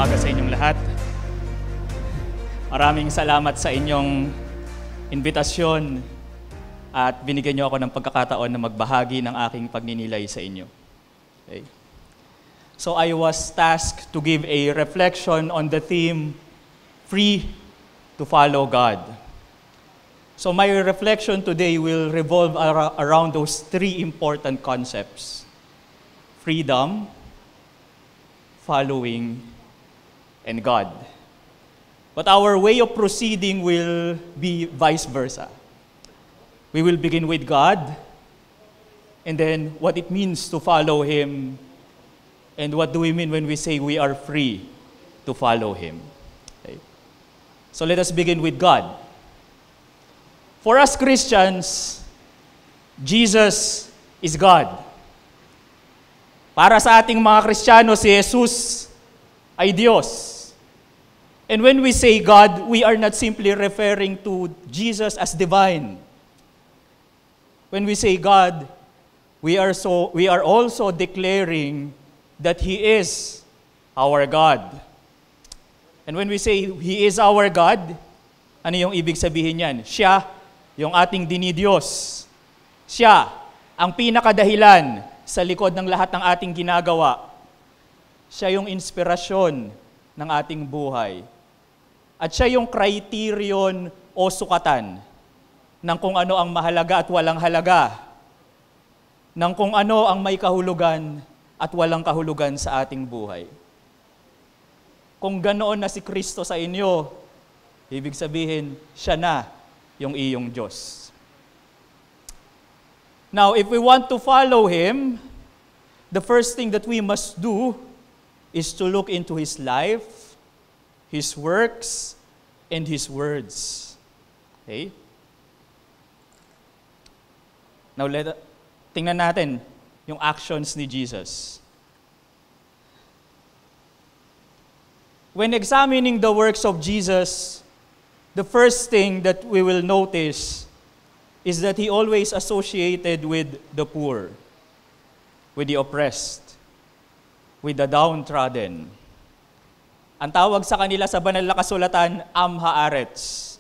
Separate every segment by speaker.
Speaker 1: umaga sa inyong lahat. Maraming salamat sa inyong invitasyon at binigyan niyo ako ng pagkakataon na magbahagi ng aking pagninilay sa inyo. Okay. So I was tasked to give a reflection on the theme, Free to Follow God. So my reflection today will revolve around those three important concepts: freedom, following, and God. But our way of proceeding will be vice versa. We will begin with God, and then what it means to follow Him, and what do we mean when we say we are free to follow Him. Okay. So let us begin with God. For us Christians, Jesus is God. Para sa ating mga Kristiyano, si Jesus ay Diyos. And when we say God, we are not simply referring to Jesus as divine. When we say God, we are also declaring that He is our God. And when we say He is our God, ano yung ibig sabihin niyan? Siya yung ating dinidiyos. Siya ang pinakadahilan sa likod ng lahat ng ating ginagawa. Siya yung inspirasyon ng ating buhay. At siya yung criterion o sukatan ng kung ano ang mahalaga at walang halaga, ng kung ano ang may kahulugan at walang kahulugan sa ating buhay. Kung ganoon na si Kristo sa inyo, ibig sabihin, siya na yung iyong Diyos. Now, if we want to follow Him, the first thing that we must do is to look into His life, His works, and His words. Okay? Now, tingnan natin yung actions ni Jesus. When examining the works of Jesus, the first thing that we will notice is that He always associated with the poor, with the oppressed, with the downtrodden. Ang tawag sa kanila sa banal na kasulatan, Am Haaretz,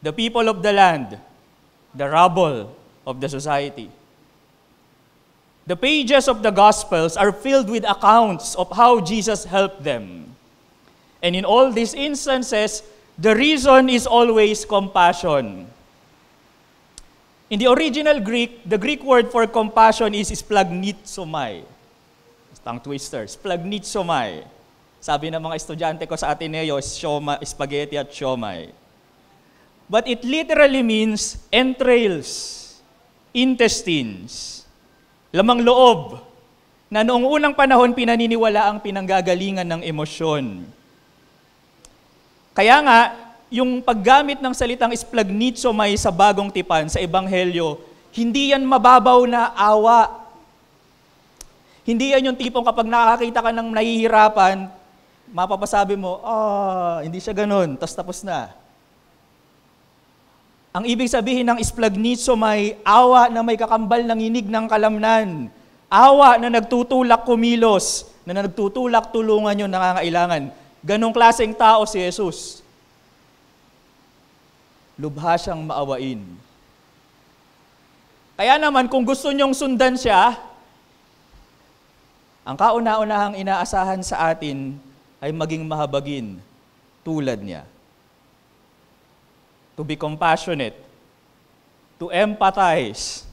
Speaker 1: the people of the land, the rabble of the society. The pages of the Gospels are filled with accounts of how Jesus helped them. And in all these instances, the reason is always compassion. In the original Greek, the Greek word for compassion is splagnitsomai. Tongue twister, splagnitsomai. Sabi ng mga estudyante ko sa Ateneo, spaghetti at siomai. But it literally means entrails, intestines, lamang loob, na noong unang panahon pinaniniwala ang pinanggagalingan ng emosyon. Kaya nga, yung paggamit ng salitang splagnitsomai sa bagong tipan, sa Ebanghelyo, hindi yan mababaw na awa. Hindi yan yung tipong kapag nakakita ka ng nahihirapan, mapapasabi mo, hindi siya ganun, tapos na. Ang ibig sabihin ng splagnitsomai, awa na may kakambal ng inig ng kalamnan. Awa na nagtutulak kumilos, na nagtutulak tulungan yung nangangailangan. Ganong klaseng tao si Jesus. Lubha siyang maawain. Kaya naman, kung gusto niyong sundan siya, ang kauna-unahang inaasahan sa atin ay maging mahabagin tulad niya. To be compassionate, to empathize,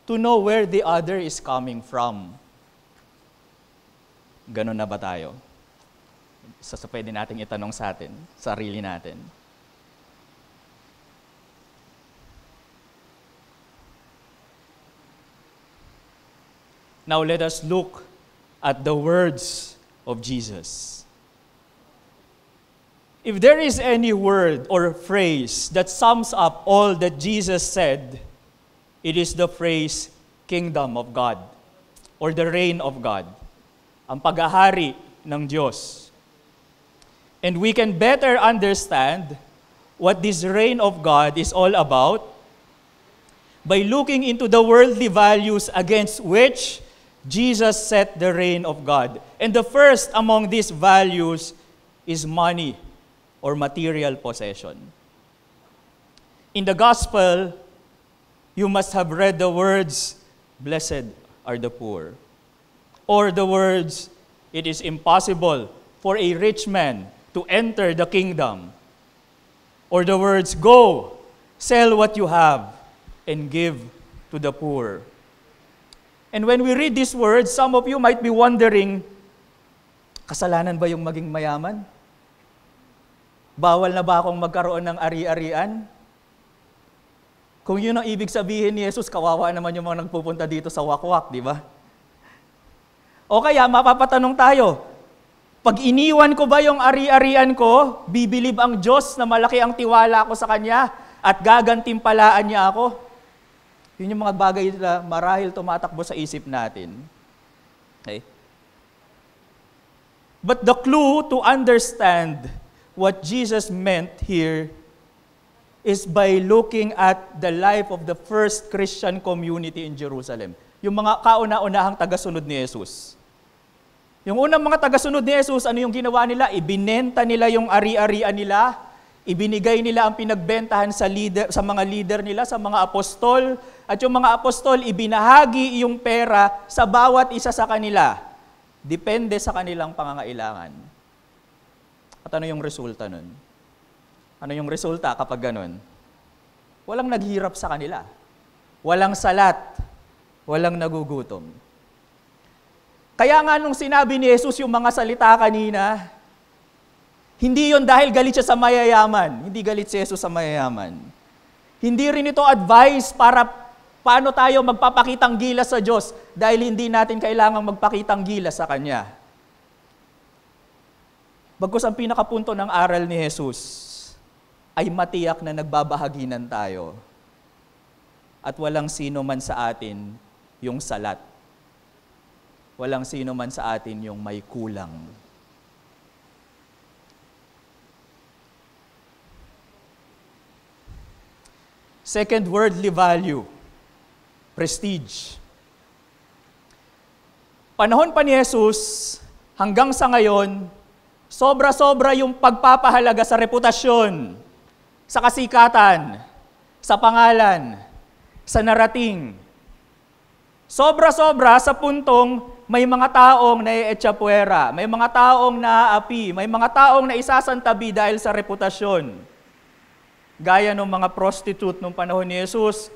Speaker 1: to know where the other is coming from. Ganon na ba tayo? Isa sa pwede nating itanong sa atin, sarili natin. Now let us look at the words of Jesus. If there is any word or phrase that sums up all that Jesus said, it is the phrase kingdom of God or the reign of God, ang paghahari ng Diyos. And we can better understand what this reign of God is all about by looking into the worldly values against which Jesus set the reign of God. And the first among these values is money or material possession. In the gospel, you must have read the words, "Blessed are the poor." Or the words, "It is impossible for a rich man to enter the kingdom." Or the words, "Go, sell what you have and give to the poor." And when we read these words, some of you might be wondering, kasalanan ba yung maging mayaman? Bawal na ba akong magkaroon ng ari-arian? Kung yun ang ibig sabihin ni Jesus, kawawa naman yung mga nagpupunta dito sa wakwak, di ba? O kaya, mapapatanong tayo, pag iniwan ko ba yung ari-arian ko, bibilib ang Diyos na malaki ang tiwala ko sa Kanya at gagantimpalaan niya ako? Yun yung mga bagay na marahil tumatakbo sa isip natin. Okay? But the clue to understand what Jesus meant here is by looking at the life of the first Christian community in Jerusalem. Yung mga kauna-unahang tagasunod ni Jesus. Yung unang mga tagasunod ni Jesus, ano yung ginawa nila? Ibinenta nila yung ari-arian nila, ibinigay nila ang pinagbentahan sa mga leader nila, sa mga apostol, at yung mga apostol, ibinahagi yung pera sa bawat isa sa kanila. Depende sa kanilang pangangailangan. At ano yung resulta nun? Ano yung resulta kapag ganun? Walang naghirap sa kanila. Walang salat. Walang nagugutom. Kaya nga nung sinabi ni Jesus yung mga salita kanina, hindi yon dahil galit siya sa mayayaman. Hindi galit si Jesus sa mayayaman. Hindi rin ito advice para paano tayo magpapakitang gilas sa Diyos dahil hindi natin kailangang magpakitang gilas sa Kanya. Bagkus ang pinakapunto ng aral ni Jesus ay matiyak na nagbabahaginan tayo at walang sino man sa atin yung salat. Walang sino man sa atin yung may kulang. Second, worldly value. Prestige. Panahon pa ni Jesus, hanggang sa ngayon, sobra-sobra yung pagpapahalaga sa reputasyon, sa kasikatan, sa pangalan, sa narating. Sobra-sobra sa puntong may mga taong naietsapuera, may mga taong naaapi, may mga taong naisasantabi dahil sa reputasyon. Gaya ng mga prostitute nung panahon ni Jesus,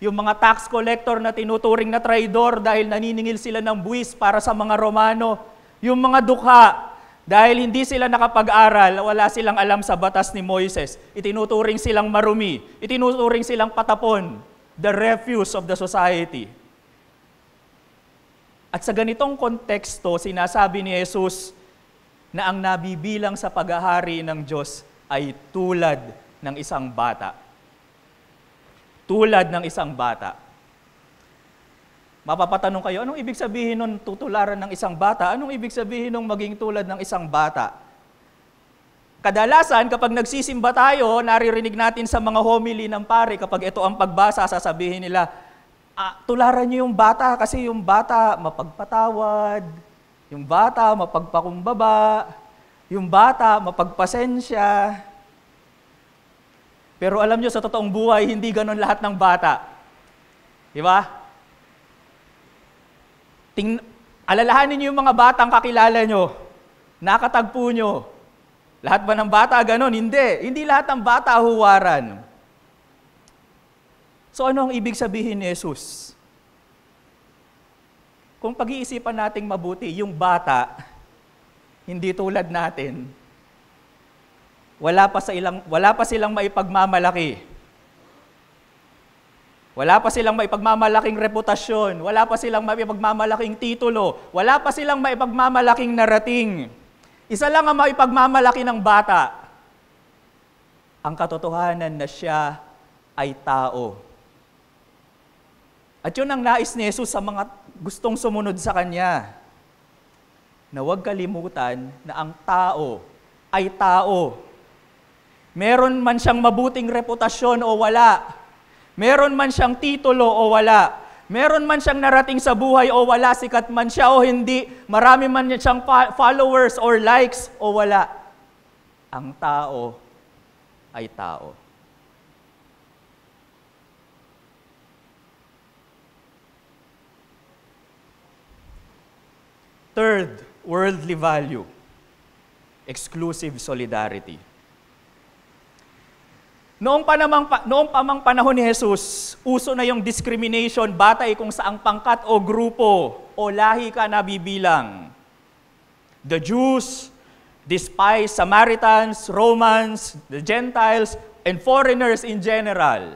Speaker 1: yung mga tax collector na tinuturing na traidor dahil naniningil sila ng buwis para sa mga Romano, yung mga dukha dahil hindi sila nakapag-aral, wala silang alam sa batas ni Moises, itinuturing silang marumi, itinuturing silang patapon, the refuse of the society. At sa ganitong konteksto, sinasabi ni Jesus na ang nabibilang sa paghahari ng Diyos ay tulad ng isang bata. Tulad ng isang bata. Mapapatanong kayo, anong ibig sabihin nun tutularan ng isang bata? Anong ibig sabihin nung maging tulad ng isang bata? Kadalasan, kapag nagsisimba tayo, naririnig natin sa mga homily ng pare, kapag ito ang pagbasa, sasabihin nila, tularan niyo yung bata kasi yung bata mapagpatawad, yung bata mapagpakumbaba, yung bata mapagpasensya. Pero alam niyo, sa totoong buhay, hindi ganon lahat ng bata. Di ba? Alalahanin niyo yung mga batang kakilala niyo, nakatagpo niyo. Lahat ba ng bata ganon? Hindi. Hindi lahat ng bata huwaran. So ano ang ibig sabihin ni Jesus? Kung pag-iisipan nating mabuti, yung bata, hindi tulad natin, wala pa silang maipagmamalaki. Wala pa silang maipagmamalaking reputasyon, wala pa silang maipagmamalaking titulo, wala pa silang maipagmamalaking narating. Isa lang ang maipagmamalaki ng bata, ang katotohanan na siya ay tao. At yun ang nais ni Jesus sa mga gustong sumunod sa Kanya. Na huwag kalimutan na ang tao ay tao. Meron man siyang mabuting reputasyon o wala. Meron man siyang titulo o wala. Meron man siyang narating sa buhay o wala, sikat man siya o hindi, marami man siyang followers or likes o wala, ang tao ay tao. Third, worldly value, exclusive solidarity. Noong pamang panahon ni Jesus, uso na yung discrimination batay kung saang pangkat o grupo o lahi ka nabibilang. The Jews despised Samaritans, Romans, the Gentiles, and foreigners in general.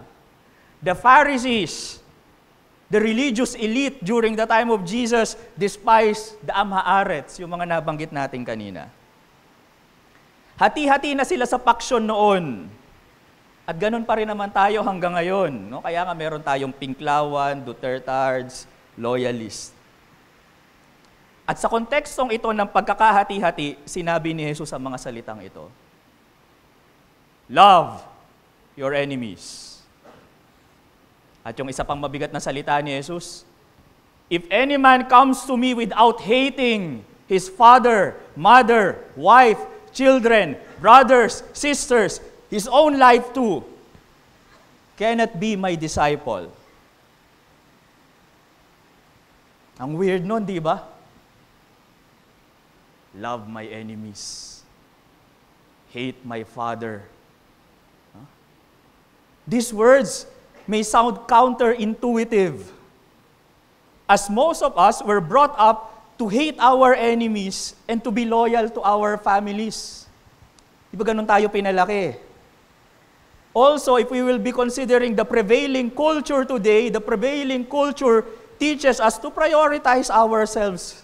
Speaker 1: The Pharisees, the religious elite during the time of Jesus, despised the Am Haaretz, yung mga nabanggit natin kanina. Hati-hati na sila sa paksyon noon. At ganun pa rin naman tayo hanggang ngayon. No? Kaya nga meron tayong Pinklawan, Dutertards, Loyalist. At sa kontekstong ito ng pagkakahati-hati, sinabi ni Jesus sa mga salitang ito, love your enemies. At yung isa pang mabigat na salita ni Jesus, if any man comes to me without hating his father, mother, wife, children, brothers, sisters, his own life too, cannot be my disciple. Ang weird nun, di ba? Love my enemies. Hate my father. Huh? These words may sound counterintuitive, as most of us were brought up to hate our enemies and to be loyal to our families. Di ba ganun tayo pinalaki? Also, if we will be considering the prevailing culture today, the prevailing culture teaches us to prioritize ourselves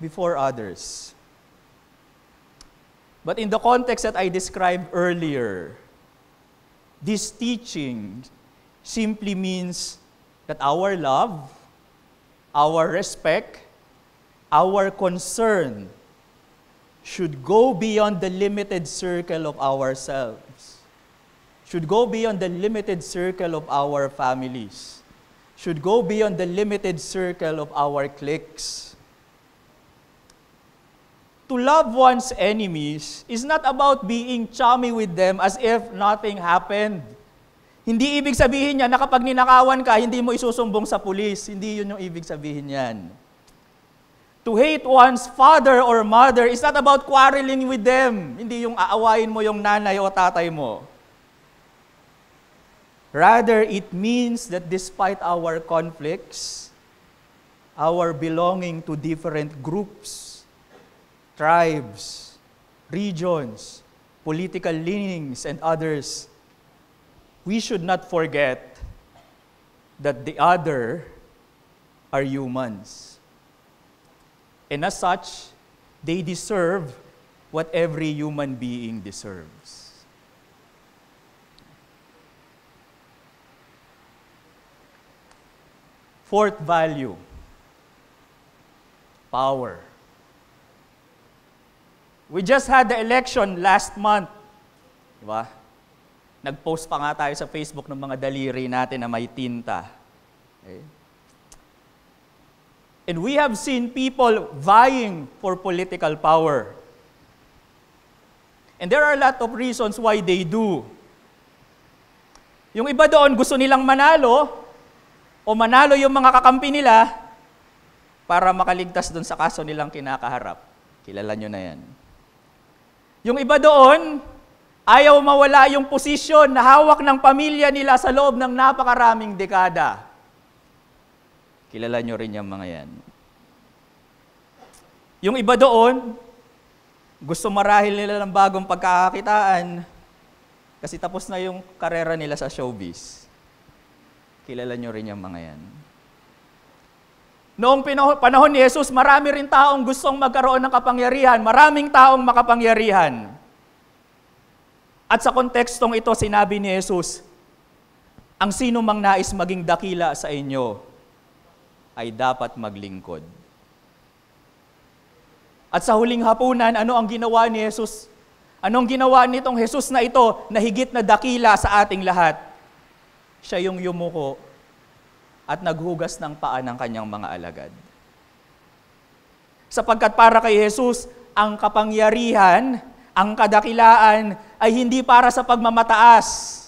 Speaker 1: before others. But in the context that I described earlier, this teaching simply means that our love, our respect, our concern should go beyond the limited circle of ourselves. Should go beyond the limited circle of our families. Should go beyond the limited circle of our cliques. To love one's enemies is not about being chummy with them as if nothing happened. Hindi ibig sabihin niya na kapag ninakawan ka, hindi mo isusumbong sa pulis. Hindi yun yung ibig sabihin yan. To hate one's father or mother is not about quarreling with them. Hindi yung aawayin mo yung nanay o tatay mo. Rather, it means that despite our conflicts, our belonging to different groups, tribes, regions, political leanings, and others, we should not forget that the other are humans. And as such, they deserve what every human being deserves. Fourth value, power. We just had the election last month. Diba? Nag-post pa nga tayo sa Facebook ng mga daliri natin na may tinta. Okay? And we have seen people vying for political power. And there are a lot of reasons why they do. Yung iba doon gusto nilang manalo, o manalo yung mga kakampi nila para makaligtas doon sa kaso nilang kinakaharap. Kilala nyo na yan. Yung iba doon, ayaw mawala yung posisyon na hawak ng pamilya nila sa loob ng napakaraming dekada. Kilala nyo rin yung mga yan. Yung iba doon, gusto marahil nila ng bagong pagkakakitaan kasi tapos na yung karera nila sa showbiz. Kilala nyo rin yung mga yan. Noong panahon ni Jesus, marami rin taong gustong magkaroon ng kapangyarihan. Maraming taong makapangyarihan. At sa kontekstong ito, sinabi ni Jesus, ang sino mang nais maging dakila sa inyo ay dapat maglingkod. At sa huling hapunan, ano ang ginawa ni Jesus? Anong ginawa nitong Jesus na ito na higit na dakila sa ating lahat? Siya yung yumuko at naghugas ng paa ng kanyang mga alagad. Sapagkat para kay Jesus, ang kapangyarihan, ang kadakilaan ay hindi para sa pagmamataas.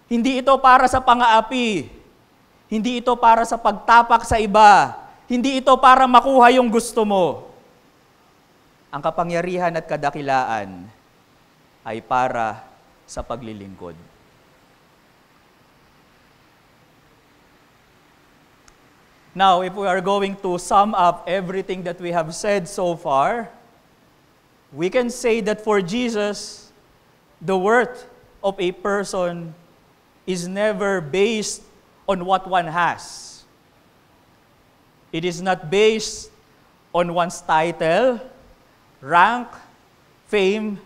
Speaker 1: Hindi ito para sa pang-aapi. Hindi ito para sa pagtapak sa iba. Hindi ito para makuha yung gusto mo. Ang kapangyarihan at kadakilaan ay para sa paglilingkod. Now, if we are going to sum up everything that we have said so far, we can say that for Jesus, the worth of a person is never based on what one has. It is not based on one's title, rank, fame,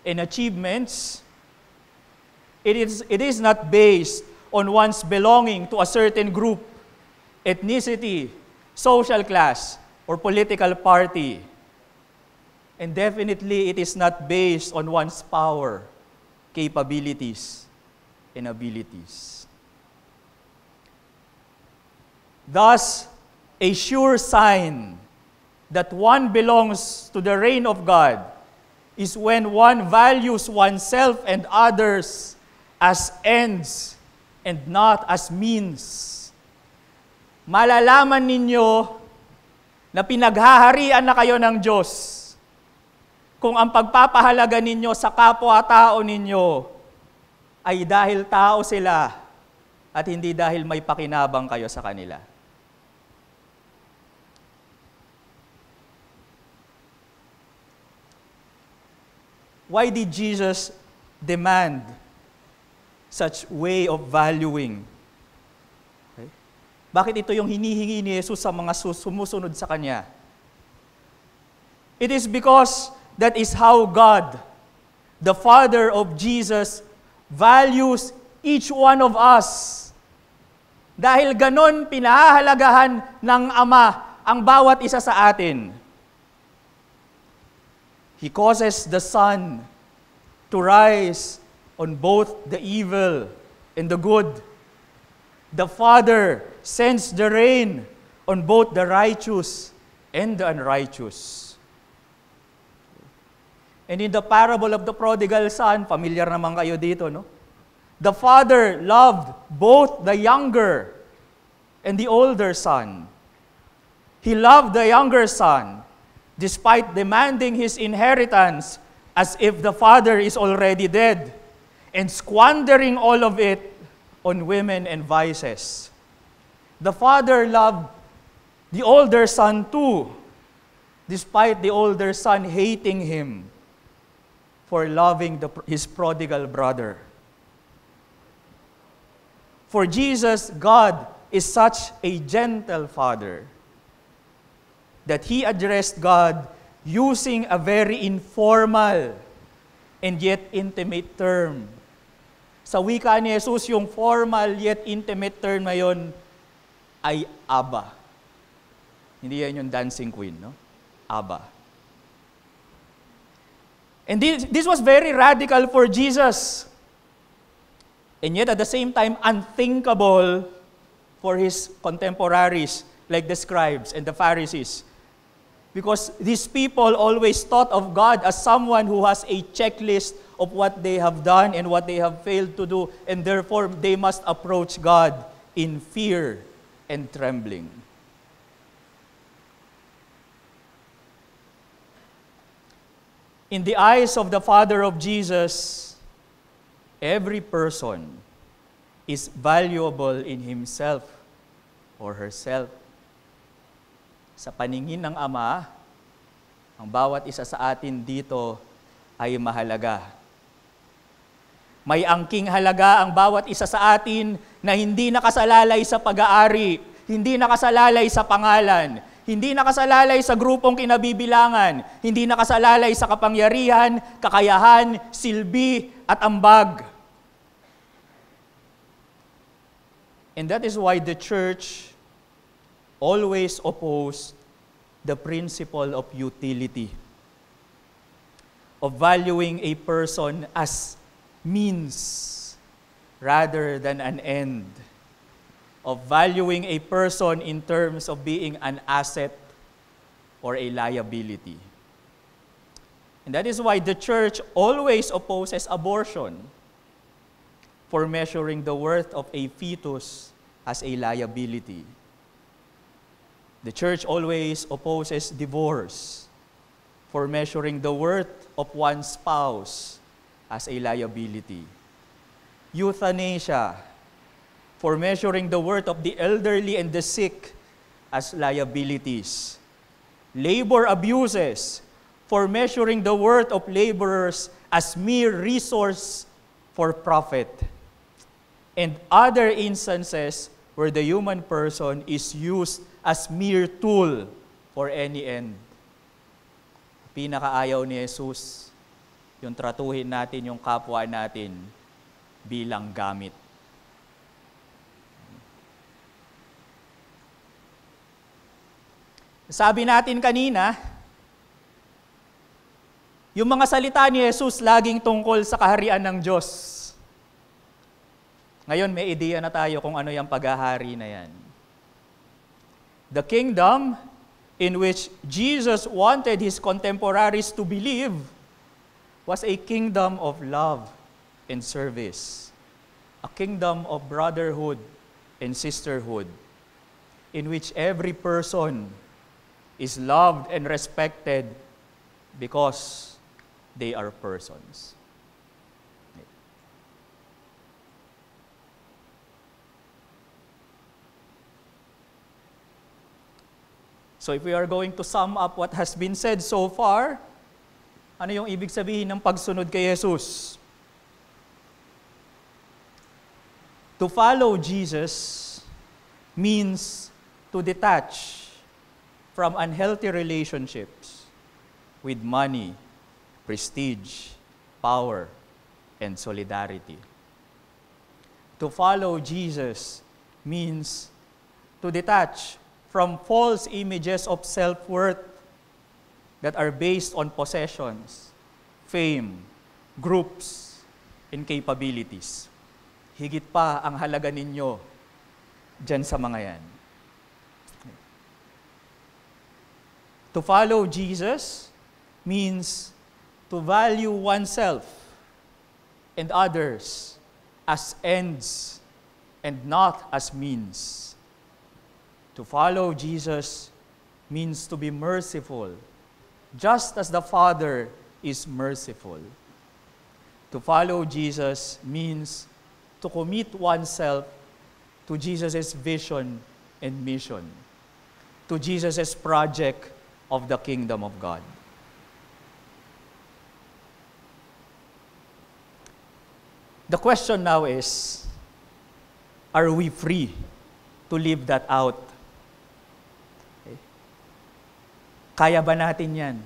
Speaker 1: and achievements. It is not based on one's belonging to a certain group, ethnicity, social class, or political party. And definitely, it is not based on one's power, capabilities, and abilities. Thus, a sure sign that one belongs to the reign of God is when one values oneself and others as ends and not as means. Malalaman ninyo na pinaghaharian na kayo ng Diyos kung ang pagpapahalaga ninyo sa kapwa-tao ninyo ay dahil tao sila at hindi dahil may pakinabang kayo sa kanila. Why did Jesus demand such way of valuing? Bakit ito yung hinihingi ni Jesus sa mga sumusunod sa Kanya? It is because that is how God, the Father of Jesus, values each one of us. Dahil ganon pinahahalagahan ng Ama ang bawat isa sa atin. He causes the sun to rise on both the evil and the good. The Father sends the rain on both the righteous and the unrighteous. And in the parable of the prodigal son, familiar naman kayo dito, no? The father loved both the younger and the older son. He loved the younger son despite demanding his inheritance as if the father is already dead and squandering all of it on women and vices. The father loved the older son too, despite the older son hating him for loving his prodigal brother. For Jesus, God is such a gentle father that He addressed God using a very informal and yet intimate term. Sa wika ni Jesus, yung formal yet intimate term na yun ay Abba. Hindi yan yung dancing queen, no? Abba. And this was very radical for Jesus. And yet at the same time, unthinkable for His contemporaries like the scribes and the Pharisees. Because these people always thought of God as someone who has a checklist of what they have done and what they have failed to do, and therefore they must approach God in fear and trembling. In the eyes of the Father of Jesus, every person is valuable in himself or herself. Sa paningin ng Ama, ang bawat isa sa atin dito ay mahalaga. May angking halaga ang bawat isa sa atin na hindi nakasalalay sa pag-aari, hindi nakasalalay sa pangalan, hindi nakasalalay sa grupong kinabibilangan, hindi nakasalalay sa kapangyarihan, kakayahan, silbi at ambag. And that is why the church always opposed the principle of utility, of valuing a person as means rather than an end. of valuing a person in terms of being an asset or a liability. And that is why the church always opposes abortion for measuring the worth of a fetus as a liability. The church always opposes divorce for measuring the worth of one's spouse as a liability. Euthanasia for measuring the worth of the elderly and the sick as liabilities. Labor abuses for measuring the worth of laborers as mere resource for profit. And other instances where the human person is used as mere tool for any end. Pinakaayaw ni Jesus, yung tratuhin natin yung kapwa natin bilang gamit. Sabi natin kanina, yung mga salita ni Jesus laging tungkol sa kaharian ng Diyos. Ngayon may ideya na tayo kung ano yung paghahari na yan. The kingdom in which Jesus wanted His contemporaries to believe was a kingdom of love and service, a kingdom of brotherhood and sisterhood, in which every person is loved and respected because they are persons. So if we are going to sum up what has been said so far, ano yung ibig sabihin ng pagsunod kay Jesus? To follow Jesus means to detach from unhealthy relationships with money, prestige, power, and solidarity. To follow Jesus means to detach from false images of self-worth that are based on possessions, fame, groups, and capabilities. Higit pa ang halaga ninyo dyan sa mga yan. To follow Jesus means to value oneself and others as ends and not as means. To follow Jesus means to be merciful, just as the Father is merciful. To follow Jesus means to commit oneself to Jesus' vision and mission, to Jesus' project of the kingdom of God. The question now is, are we free to live that out? Kaya ba natin yan?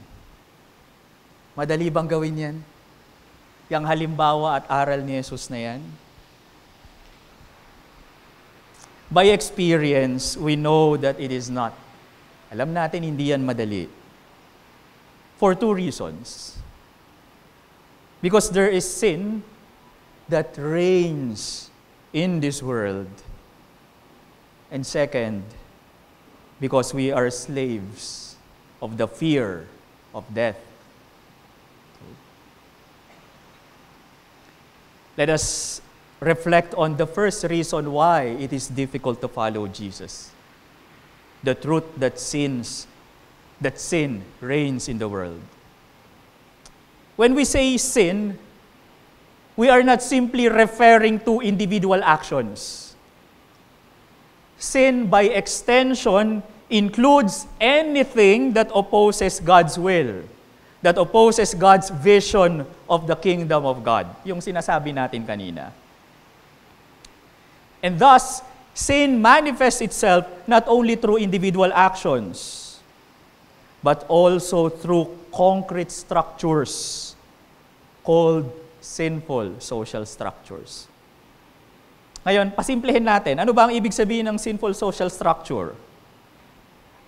Speaker 1: Madali bang gawin yan? Yang halimbawa at aral ni Jesus na yan? By experience, we know that it is not. Alam natin hindi yan madali. For two reasons. Because there is sin that reigns in this world. And second, because we are slaves of the fear of death. Let us reflect on the first reason why it is difficult to follow Jesus. The truth that sin reigns in the world. When we say sin, we are not simply referring to individual actions. Sin, by extension, includes anything that opposes God's will, that opposes God's vision of the kingdom of God. Yung sinasabi natin kanina. And thus, sin manifests itself not only through individual actions, but also through concrete structures called sinful social structures. Ngayon, pasimplehin natin. Ano ba ang ibig sabihin ng sinful social structure?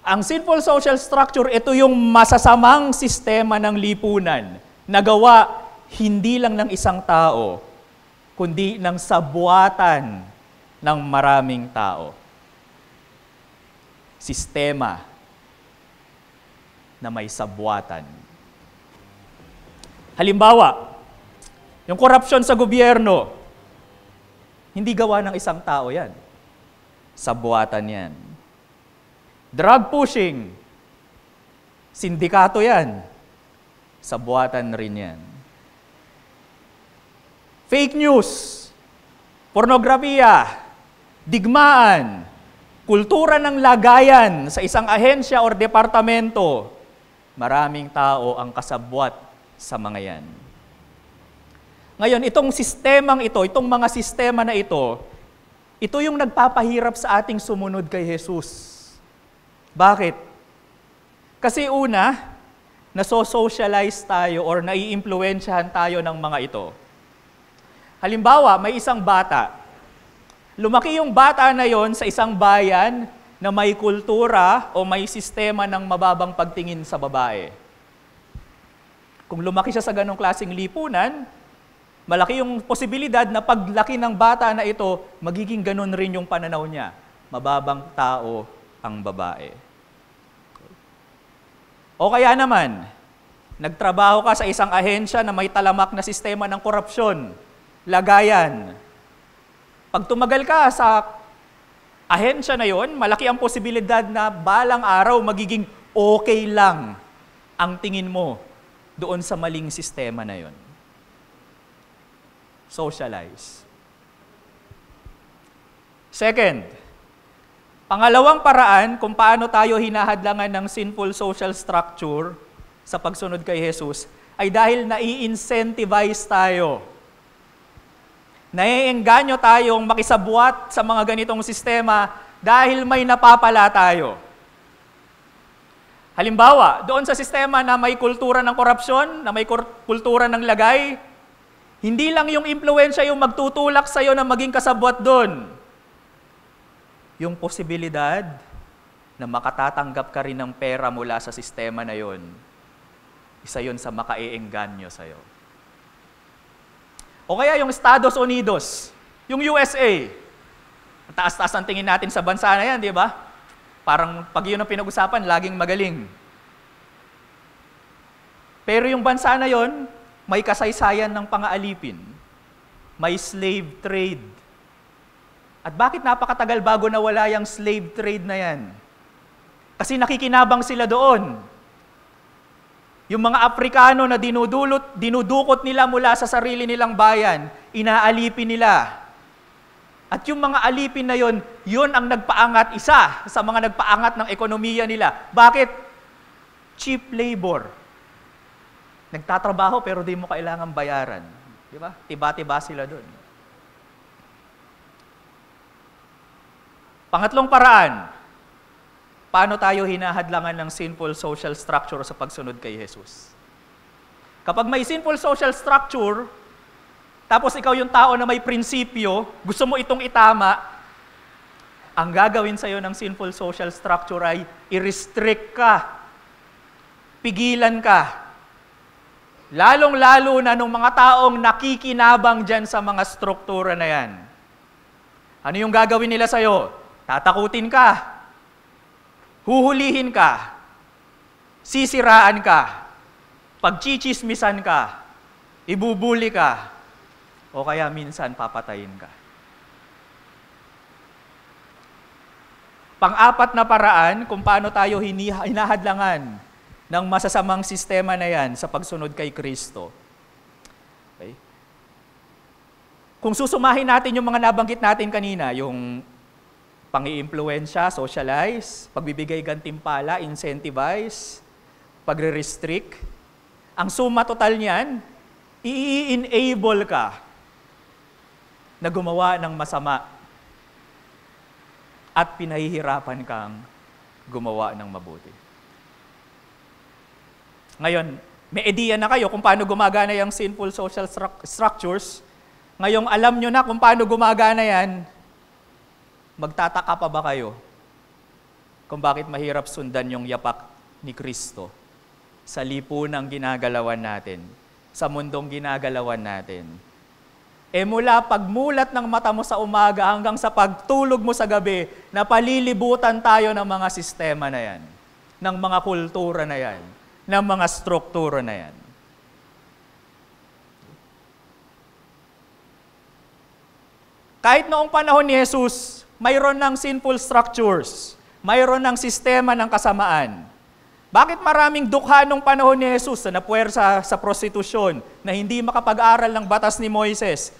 Speaker 1: Ang sinful social structure, ito yung masasamang sistema ng lipunan na gawa hindi lang ng isang tao, kundi ng sabuatan ng maraming tao. Sistema na may sabwatan. Halimbawa, yung korupsyon sa gobyerno, hindi gawa ng isang tao yan. Sabwatan yan. Drug pushing, sindikato yan. Sabwatan rin yan. Fake news, pornografiya, digmaan, kultura ng lagayan sa isang ahensya or departamento, maraming tao ang kasabwat sa mga yan. Ngayon, itong sistemang ito, itong mga sistema na ito yung nagpapahirap sa ating sumunod kay Jesus. Bakit? Kasi una, naso-socialize tayo or nai-impluwensyahan tayo ng mga ito. Halimbawa, may isang bata. Lumaki yung bata na yon sa isang bayan na may kultura o may sistema ng mababang pagtingin sa babae. Kung lumaki siya sa ganong klaseng lipunan, malaki yung posibilidad na paglaki ng bata na ito, magiging ganon rin yung pananaw niya. Mababang tao ang babae. O kaya naman, nagtrabaho ka sa isang ahensya na may talamak na sistema ng korupsyon, lagayan. Pag tumagal ka sa ahensya na yon, malaki ang posibilidad na balang araw magiging okay lang ang tingin mo doon sa maling sistema na yon. Socialize. Second, pangalawang paraan kung paano tayo hinahadlangan ng sinful social structure sa pagsunod kay Jesus ay dahil nai-incentivize tayo. Naiengganyo tayong makisabwat sa mga ganitong sistema dahil may napapala tayo. Halimbawa, doon sa sistema na may kultura ng korupsyon, na may kultura ng lagay, hindi lang yung impluwensya yung magtutulak sa'yo na maging kasabwat doon. Yung posibilidad na makatatanggap ka rin ng pera mula sa sistema na yon, isa yun sa makaiengganyo sa'yo. O kaya yung Estados Unidos, yung USA. Ang taas-taas ang tingin natin sa bansa na yan, di ba? Parang pag yun ang pinag-usapan, laging magaling. Pero yung bansa na yon, may kasaysayan ng pang-aalipin. May slave trade. At bakit napakatagal bago nawala yung slave trade na yan? Kasi nakikinabang sila doon. Yung mga Aprikano na dinudukot nila mula sa sarili nilang bayan, inaalipin nila. At yung mga alipin na yon, yun ang nagpaangat, isa sa mga nagpaangat ng ekonomiya nila. Bakit? Cheap labor. Nagtatrabaho pero di mo kailangan bayaran. Di ba? Tiba-tiba sila doon. Pangatlong paraan, paano tayo hinahadlangan ng sinful social structure sa pagsunod kay Jesus? Kapag may sinful social structure, tapos ikaw yung tao na may prinsipyo, gusto mo itong itama, ang gagawin sa'yo ng sinful social structure ay i-restrict ka, pigilan ka. Lalong-lalo na nung mga taong nakikinabang dyan sa mga struktura na yan. Ano yung gagawin nila sa'yo? Tatakutin ka, huhulihin ka, sisiraan ka, pagchichismisan ka, ibubuli ka, o kaya minsan papatayin ka. Pang-apat na paraan kung paano tayo hinahadlangan ng masasamang sistema na yan sa pagsunod kay Kristo. Okay? Kung susumahin natin yung mga nabanggit natin kanina, yung pang-i-impluwensya, socialize, pagbibigay gantimpala, incentivize, pagre-restrict, ang suma total niyan, i-enable ka na gumawa ng masama at pinahihirapan kang gumawa ng mabuti. Ngayon, may idea na kayo kung paano gumagana yung sinful social structures. Ngayong alam nyo na kung paano gumagana yan, magtataka pa ba kayo kung bakit mahirap sundan yung yapak ni Kristo sa lipunang ginagalawan natin, sa mundong ginagalawan natin? mula pagmulat ng mata mo sa umaga hanggang sa pagtulog mo sa gabi, napalilibutan tayo ng mga sistema na yan, ng mga kultura na yan, ng mga struktura na yan. Kahit noong panahon ni Jesus, mayroon ng sinful structures, mayroon ng sistema ng kasamaan. Bakit maraming dukha nung panahon ni Jesus na napuwersa sa prostitusyon, na hindi makapag-aral ng batas ni Moises?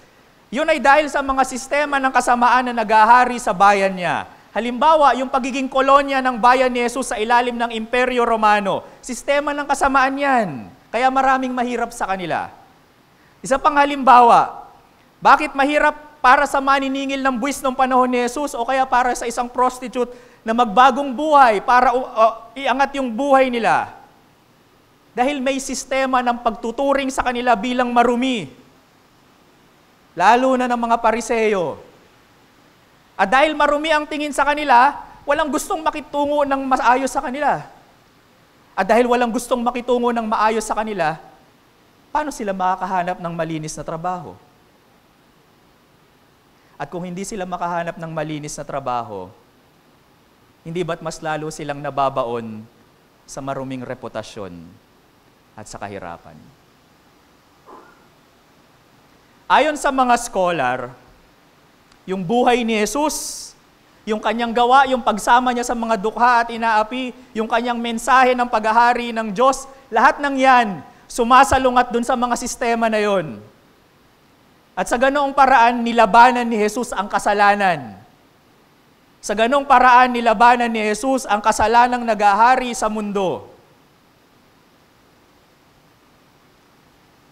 Speaker 1: Yun ay dahil sa mga sistema ng kasamaan na nagahari sa bayan niya. Halimbawa, yung pagiging kolonya ng bayan ni Jesus sa ilalim ng Imperyo Romano, sistema ng kasamaan yan. Kaya maraming mahirap sa kanila. Isa pang halimbawa, bakit mahirap para sa maniningil ng buwis ng panahon ni Jesus o kaya para sa isang prostitute na magbagong buhay para iangat yung buhay nila? Dahil may sistema ng pagtuturing sa kanila bilang marumi. Lalo na ng mga Pariseo. At dahil marumi ang tingin sa kanila, walang gustong makitungo ng maayos sa kanila. At dahil walang gustong makitungo ng maayos sa kanila, paano sila makakahanap ng malinis na trabaho? At kung hindi sila makahanap ng malinis na trabaho, hindi ba't mas lalo silang nababaon sa maruming reputasyon at sa kahirapan? Ayon sa mga scholar, yung buhay ni Jesus, yung kanyang gawa, yung pagsama niya sa mga dukha at inaapi, yung kanyang mensahe ng paghahari ng Diyos, lahat ng yan, sumasalungat dun sa mga sistema na yon. At sa ganoong paraan, nilabanan ni Jesus ang kasalanan. Sa ganoong paraan, nilabanan ni Jesus ang kasalanang nagahari sa mundo.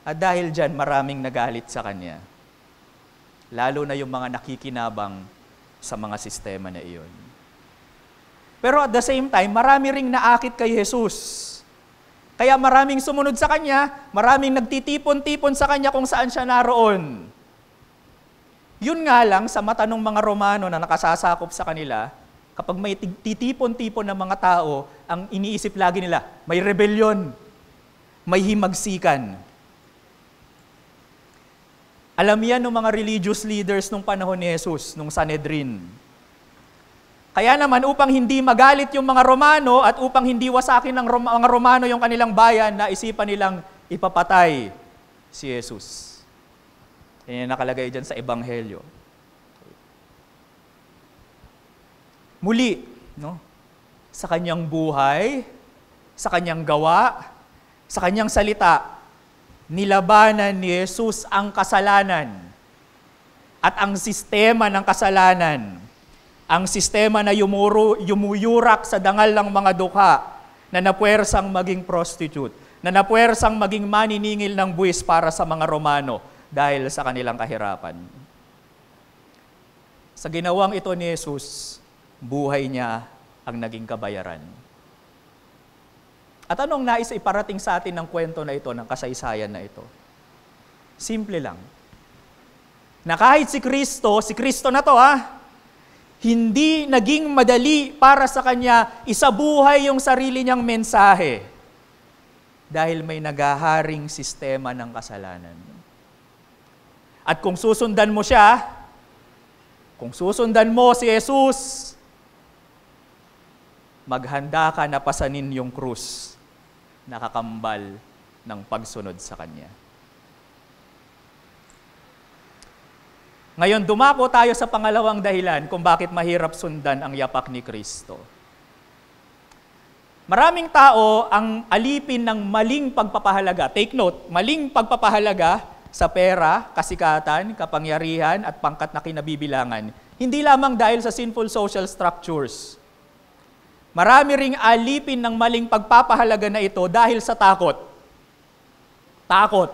Speaker 1: At dahil dyan, maraming nagalit sa Kanya. Lalo na yung mga nakikinabang sa mga sistema na iyon. Pero at the same time, marami ring naakit kay Jesus. Kaya maraming sumunod sa Kanya, maraming nagtitipon-tipon sa Kanya kung saan siya naroon. Yun nga lang, sa mata ng mga Romano na nakasasakop sa kanila, kapag may titipon-tipon ng mga tao, ang iniisip lagi nila, may rebellion, may himagsikan. Alam yan ng mga religious leaders nung panahon ni Jesus, nung Sanhedrin. Kaya naman, upang hindi magalit yung mga Romano at upang hindi wasakin ng mga Romano yung kanilang bayan, naisipan nilang ipapatay si Jesus. Yan nakalagay dyan sa Ebanghelyo. Muli, no? Sa kanyang buhay, sa kanyang gawa, sa kanyang salita, nilabanan ni Jesus ang kasalanan at ang sistema ng kasalanan, ang sistema na yumuyurak sa dangal ng mga dukha na napuwersang maging prostitute, na napuwersang maging maniningil ng buwis para sa mga Romano dahil sa kanilang kahirapan. Sa ginawang ito ni Jesus, buhay niya ang naging kabayaran. At anong nais iparating sa atin ng kwento na ito, ng kasaysayan na ito? Simple lang. Na kahit si Kristo na to hindi naging madali para sa Kanya isabuhay yung sarili niyang mensahe dahil may nagaharing sistema ng kasalanan. At kung susundan mo siya, kung susundan mo si Jesus, maghanda ka na pasanin yung krus, nakakambal ng pagsunod sa Kanya. Ngayon, dumako tayo sa pangalawang dahilan kung bakit mahirap sundan ang yapak ni Kristo. Maraming tao ang alipin ng maling pagpapahalaga. Take note, maling pagpapahalaga sa pera, kasikatan, kapangyarihan, at pangkat na kinabibilangan. Hindi lamang dahil sa sinful social structures. Marami ring alipin ng maling pagpapahalaga na ito dahil sa takot. Takot.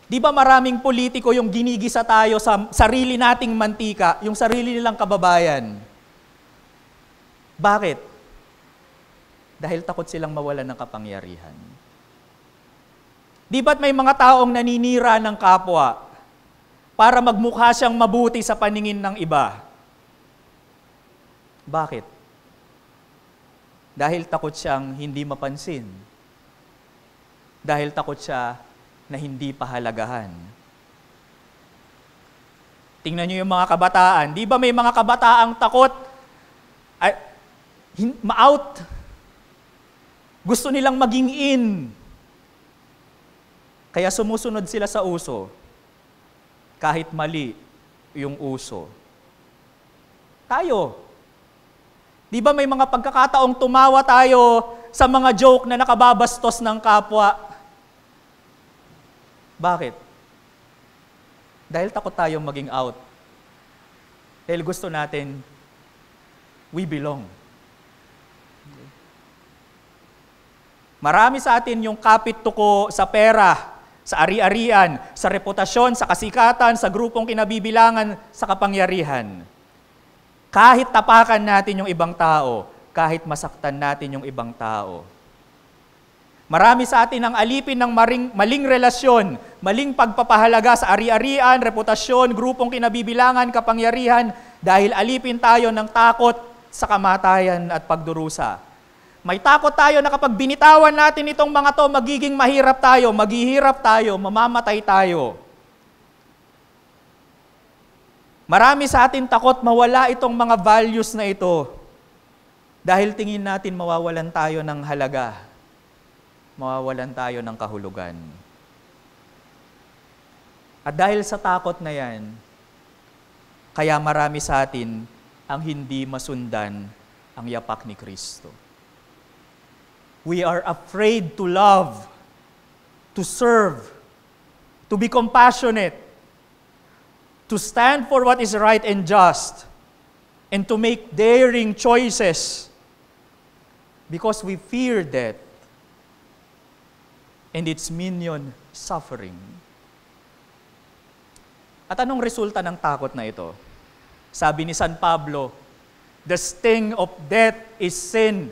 Speaker 1: Di ba maraming politiko yung ginigisa tayo sa sarili nating mantika, yung sarili nilang kababayan? Bakit? Dahil takot silang mawalan ng kapangyarihan. Di ba't may mga taong naninira ng kapwa para magmukha siyang mabuti sa paningin ng iba? Bakit? Dahil takot siyang hindi mapansin. Dahil takot siya na hindi pahalagahan. Tingnan niyo yung mga kabataan. Di ba may mga kabataang takot? Ma-out. Gusto nilang maging in. Kaya sumusunod sila sa uso. Kahit mali yung uso. Tayo. Di ba may mga pagkakataong tumawa tayo sa mga joke na nakababastos ng kapwa? Bakit? Dahil takot tayong maging out. Dahil gusto natin, we belong. Marami sa atin yung kapit tuko sa pera, sa ari-arian, sa reputasyon, sa kasikatan, sa grupong kinabibilangan, sa kapangyarihan. Kahit tapakan natin yung ibang tao, kahit masaktan natin yung ibang tao. Marami sa atin ang alipin ng maling relasyon, maling pagpapahalaga sa ari-arian, reputasyon, grupong kinabibilangan, kapangyarihan, dahil alipin tayo ng takot sa kamatayan at pagdurusa. May takot tayo na kapag binitawan natin itong mga to, magiging mahirap tayo, maghihirap tayo, mamamatay tayo. Marami sa atin takot mawala itong mga values na ito dahil tingin natin mawawalan tayo ng halaga. Mawawalan tayo ng kahulugan. At dahil sa takot na yan, kaya marami sa atin ang hindi masundan ang yapak ni Kristo. We are afraid to love, to serve, to be compassionate, to stand for what is right and just, and to make daring choices because we fear death and its minion, suffering. At anong resulta ng takot na ito? Sabi ni San Pablo, the sting of death is sin.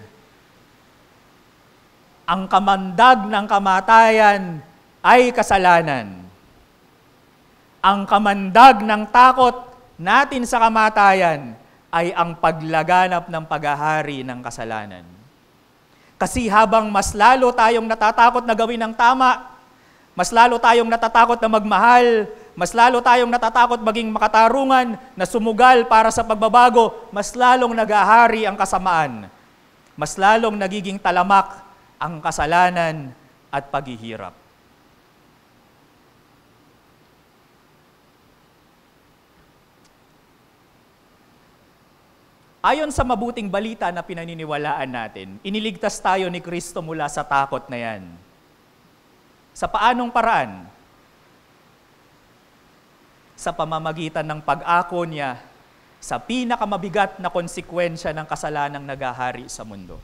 Speaker 1: Ang kamandag ng kamatayan ay kasalanan. Ang kamandag ng takot natin sa kamatayan ay ang paglaganap ng paghahari ng kasalanan. Kasi habang mas lalo tayong natatakot na gawin ang tama, mas lalo tayong natatakot na magmahal, mas lalo tayong natatakot maging makatarungan, na sumugal para sa pagbabago, mas lalong naghahari ang kasamaan. Mas lalong nagiging talamak ang kasalanan at paghihirap. Ayon sa mabuting balita na pinaniniwalaan natin, iniligtas tayo ni Kristo mula sa takot na yan. Sa paanong paraan? Sa pamamagitan ng pag-ako niya sa pinakamabigat na konsekwensya ng kasalanang naghahari sa mundo.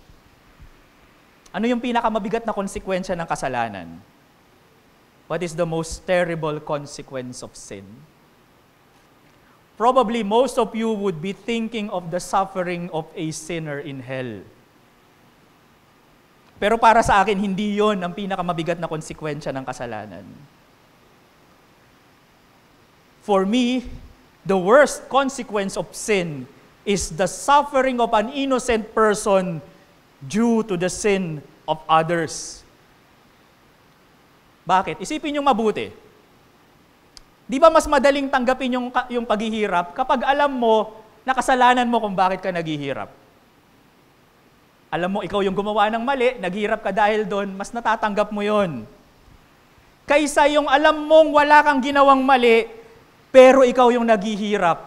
Speaker 1: Ano yung pinakamabigat na konsekwensya ng kasalanan? What is the most terrible consequence of sin? Probably most of you would be thinking of the suffering of a sinner in hell. Pero para sa akin, hindi yon ang pinakamabigat na konsekwensya ng kasalanan. For me, the worst consequence of sin is the suffering of an innocent person due to the sin of others. Bakit? Isipin nyo mabuti. Di ba mas madaling tanggapin yung paghihirap kapag alam mo na kasalanan mo kung bakit ka naghihirap? Alam mo, ikaw yung gumawa ng mali, naghihirap ka dahil doon, mas natatanggap mo yon. Kaysa yung alam mong wala kang ginawang mali, pero ikaw yung naghihirap.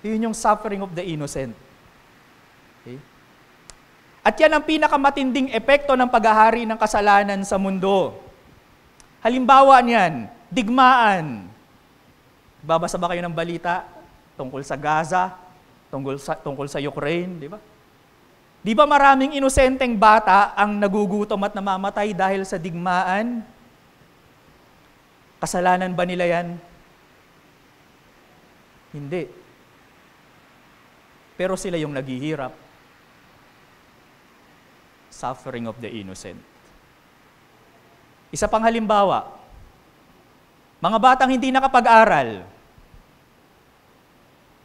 Speaker 1: Yun yung suffering of the innocent. Okay? At yan ang pinakamatinding epekto ng paghahari ng kasalanan sa mundo. Halimbawa niyan, digmaan. Babasa ba kayo ng balita tungkol sa Gaza, tungkol sa Ukraine, di ba? Di ba maraming inosenteng bata ang nagugutom at namamatay dahil sa digmaan? Kasalanan ba nila yan? Hindi. Pero sila yung naghihirap. Suffering of the innocent. Isa pang halimbawa, mga batang hindi nakapag-aral,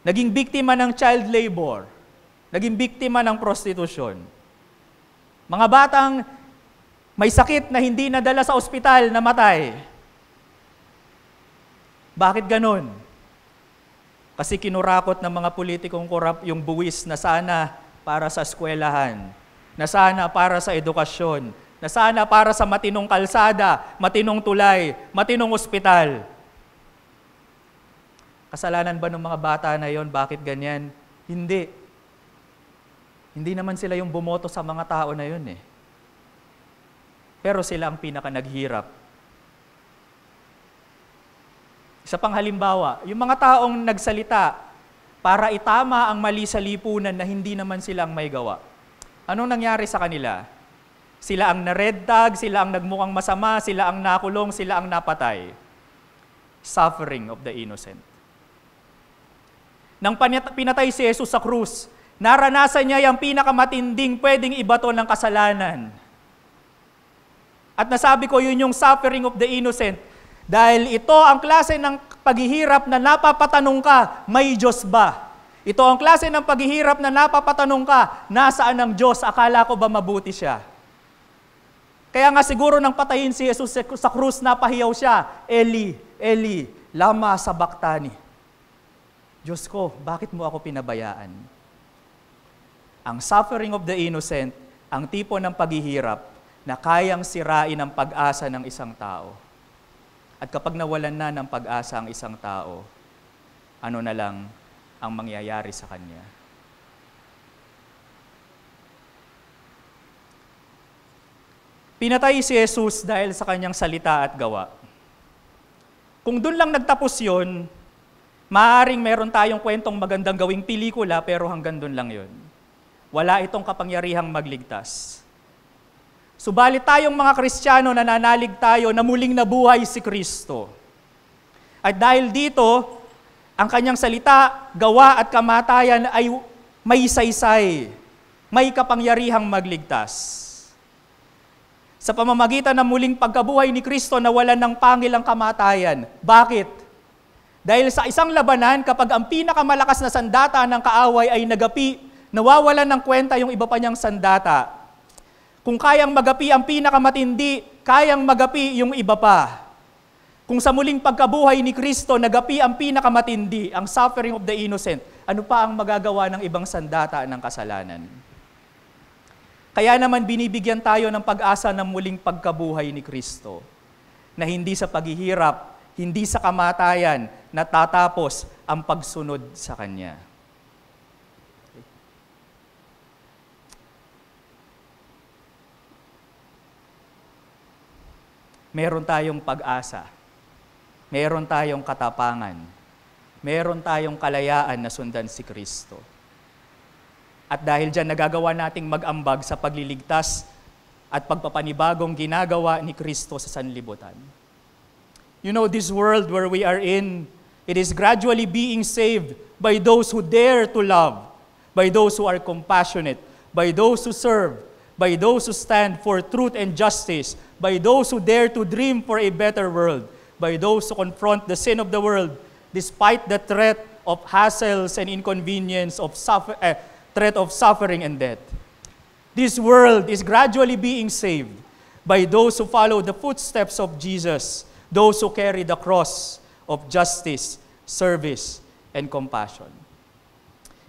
Speaker 1: naging biktima ng child labor, naging biktima ng prostitusyon. Mga batang may sakit na hindi nadala sa ospital, namatay. Bakit ganon? Kasi kinurakot ng mga politikong korap yung buwis na sana para sa eskwelahan, na sana para sa edukasyon, na sana para sa matinong kalsada, matinong tulay, matinong ospital. Kasalanan ba ng mga bata na yon? Bakit ganyan? Hindi. Hindi naman sila yung bumoto sa mga tao na yun eh. Pero sila ang pinaka naghirap. Isa pang halimbawa, yung mga taong nagsalita para itama ang mali sa lipunan na hindi naman silang may gawa. Anong nangyari sa kanila? Sila ang na-red tag, sila ang nagmukhang masama, sila ang nakulong, sila ang napatay. Suffering of the innocent. Nang pinatay si Jesus sa krus, naranasan niya yung pinakamatinding pwedeng ibato ng kasalanan. At nasabi ko yun yung suffering of the innocent. Dahil ito ang klase ng paghihirap na napapatanong ka, may Diyos ba? Ito ang klase ng paghihirap na napapatanong ka, nasaan ang Diyos? Akala ko ba mabuti siya? Kaya nga siguro nang patayin si Jesus sa krus, napahiyaw siya, Eli, Eli, lama sabachthani. Diyos ko, bakit mo ako pinabayaan? Ang suffering of the innocent, ang tipo ng paghihirap na kayang sirain ang pag-asa ng isang tao. At kapag nawalan na ng pag-asa ang isang tao, ano na lang ang mangyayari sa kanya? Pinatay si Jesus dahil sa kanyang salita at gawa. Kung doon lang nagtapos yun, maaaring meron tayong kwentong magandang gawing pelikula pero hanggang doon lang yun. Wala itong kapangyarihang magligtas. Subalit tayong mga Kristiyano, nananalig tayo na muling nabuhay si Kristo. At dahil dito, ang kanyang salita, gawa at kamatayan ay may saysay, may kapangyarihang magligtas. Sa pamamagitan ng muling pagkabuhay ni Kristo, nawalan ng pangil ang kamatayan. Bakit? Dahil sa isang labanan, kapag ang pinakamalakas na sandata ng kaaway ay nagapi, nawawalan ng kwenta yung iba pa niyang sandata. Kung kayang magapi ang pinakamatindi, kayang magapi yung iba pa. Kung sa muling pagkabuhay ni Kristo, nagapi ang pinakamatindi, ang suffering of the innocent, ano pa ang magagawa ng ibang sandata ng kasalanan? Kaya naman binibigyan tayo ng pag-asa ng muling pagkabuhay ni Kristo, na hindi sa paghihirap, hindi sa kamatayan, natatapos ang pagsunod sa Kanya. Meron tayong pag-asa, meron tayong katapangan, meron tayong kalayaan na sundan si Kristo. At dahil dyan, nagagawa nating mag-ambag sa pagliligtas at pagpapanibagong ginagawa ni Kristo sa sanlibutan. You know, this world where we are in, it is gradually being saved by those who dare to love, by those who are compassionate, by those who serve, by those who stand for truth and justice, by those who dare to dream for a better world, by those who confront the sin of the world, despite the threat of hassles and inconvenience of threat of suffering and death. This world is gradually being saved by those who follow the footsteps of Jesus, those who carry the cross of justice, service, and compassion.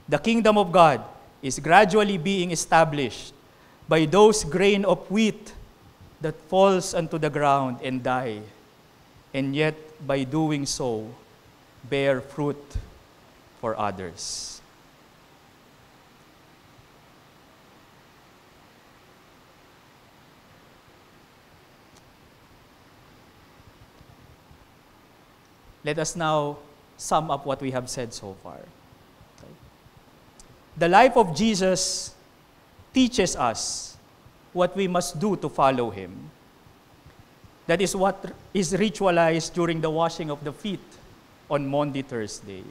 Speaker 1: The kingdom of God is gradually being established by those grain of wheat that falls onto the ground and die, and yet by doing so, bear fruit for others. Let us now sum up what we have said so far. Okay. The life of Jesus teaches us what we must do to follow Him. That is what is ritualized during the washing of the feet on Maundy Thursday.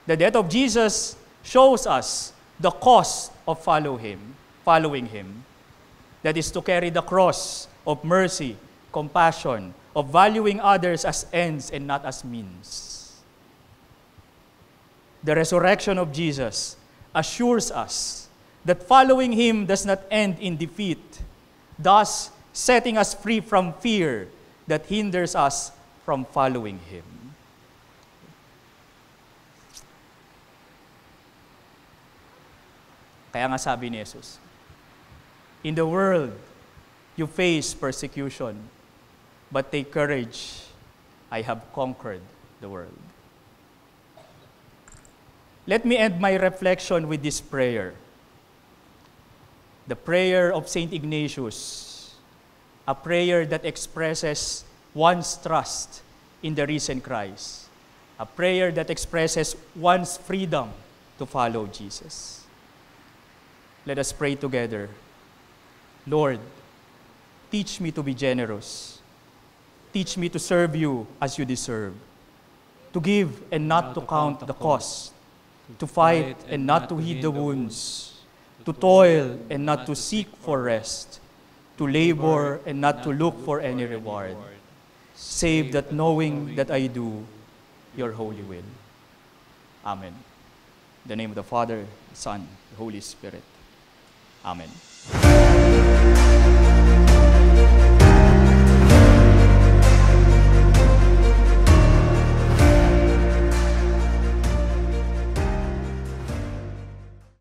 Speaker 1: The death of Jesus shows us the cost of following Him. That is to carry the cross of mercy, compassion, of valuing others as ends and not as means. The resurrection of Jesus assures us that following Him does not end in defeat, thus setting us free from fear that hinders us from following Him. Kaya nga sabi ni Jesus, in the world, you face persecution, but take courage, I have conquered the world. Let me end my reflection with this prayer. The prayer of Saint Ignatius, a prayer that expresses one's trust in the risen Christ, a prayer that expresses one's freedom to follow Jesus. Let us pray together. Lord, teach me to be generous. Teach me to serve you as you deserve, to give and not to count the cost, to fight and not to heed the wounds, to toil and not to seek for rest, to labor and not to look for any reward, save that knowing that I do your holy will. Amen. In the name of the Father, the Son, the Holy Spirit. Amen.